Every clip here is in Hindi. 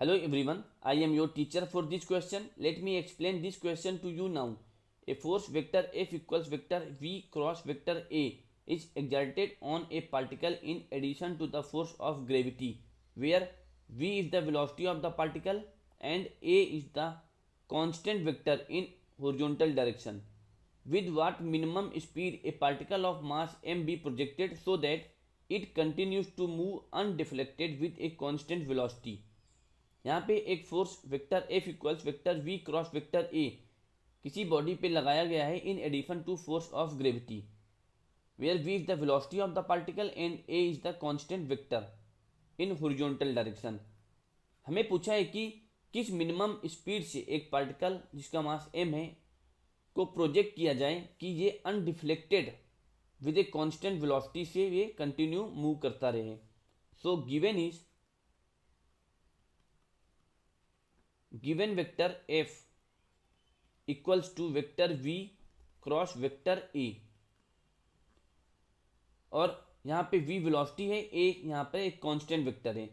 Hello everyone, I am your teacher for this question. Let me explain this question to you now. A force vector F equals vector V cross vector A is exerted on a particle in addition to the force of gravity, where V is the velocity of the particle and A is the constant vector in horizontal direction. With what minimum speed a particle of mass m be projected so that it continues to move undeflected with a constant velocity. यहाँ पे एक force vector F equals vector V cross vector A किसी बॉडी पे लगाया गया है in addition to force of gravity where V is the velocity of the particle and A is the constant vector in horizontal direction. हमें पूछा है कि किस मिनिमम स्पीड से एक पार्टिकल जिसका मास एम है को प्रोजेक्ट किया जाए कि ये undeflected with a constant velocity से ये कंटिन्यू मूव करता रहे। So given vector F equals to vector V cross vector A, और यहाँ पे v वेलोसिटी है, a यहाँ पे एक कांस्टेंट वेक्टर है,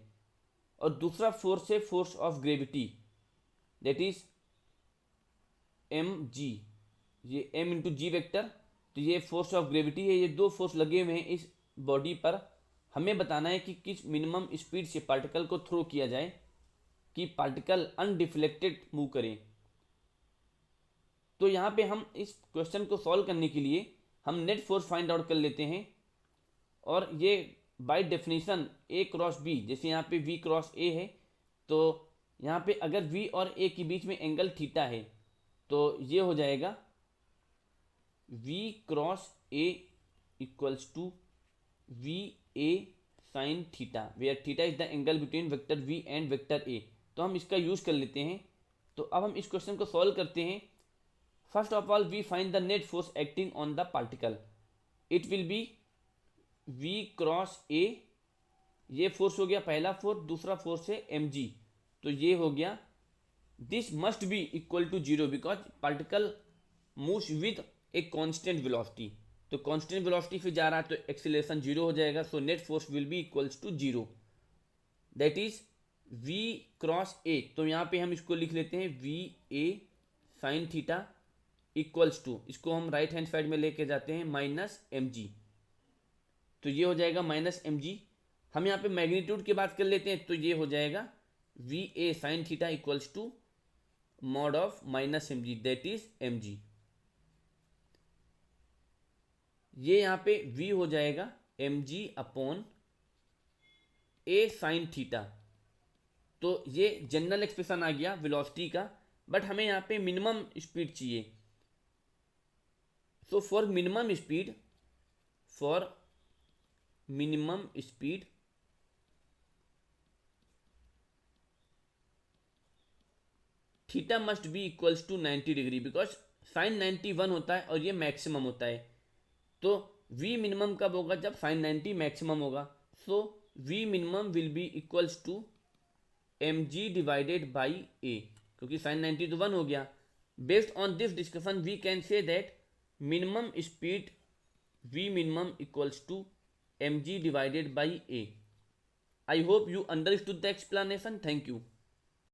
और दूसरा फोर्स है force of gravity that is M G, ये m इंटू जी वेक्टर, तो ये फोर्स ऑफ ग्रेविटी है। ये दो फोर्स लगे हुए हैं इस बॉडी पर। हमें बताना है कि किस मिनिमम स्पीड से पार्टिकल को थ्रो किया जाए कि पार्टिकल अनडिफ्लेक्टेड मूव करें। तो यहाँ पे हम इस क्वेश्चन को सॉल्व करने के लिए हम नेट फोर्स फाइंड आउट कर लेते हैं, और ये by definition A cross B, जैसे यहाँ पे वी क्रॉस ए है, तो यहाँ पे अगर वी और ए के बीच में एंगल थीटा है तो ये हो जाएगा V cross A equals to V A sine theta, where theta is the angle between vector V and vector A. तो हम इसका यूज कर लेते हैं। तो अब हम इस क्वेश्चन को सॉल्व करते हैं। First of all we find the net force acting on the particle. It will be v cross A, ये फोर्स हो गया पहला फोर्स, दूसरा फोर्स है एम जी, तो ये हो गया this must be equal to zero because particle moves with a constant velocity. तो कांस्टेंट वेलोसिटी फिर जा रहा है तो एक्सीलरेशन जीरो हो जाएगा। So net force will be equals to zero, that is v cross A. तो यहाँ पे हम इसको लिख लेते हैं V A sine theta equals to, इसको हम राइट हैंड साइड में लेके जाते हैं माइनस एम जी, तो ये हो जाएगा माइनस एम जी। हम यहाँ पे मैग्नीट्यूड की बात कर लेते हैं, तो ये हो जाएगा V A sine theta equals to mod of minus M G, that is M G. ये यहाँ पे v हो जाएगा M G upon A sine theta. तो ये जनरल एक्सप्रेशन आ गया वेलोसिटी का, बट हमें यहाँ पे मिनिमम स्पीड चाहिए। So for minimum speed theta must be equals to 90 degree, because sine 91 होता है और ये मैक्सिमम होता है। तो v मिनिमम कब होगा? जब साइन 90 मैक्सिमम होगा। So v minimum will be equals to M G divided by A, क्योंकि साइन 90 तो 1 हो गया। Based on this discussion we can say that minimum speed v minimum equals to mg divided by a. I hope you understood the explanation. Thank you.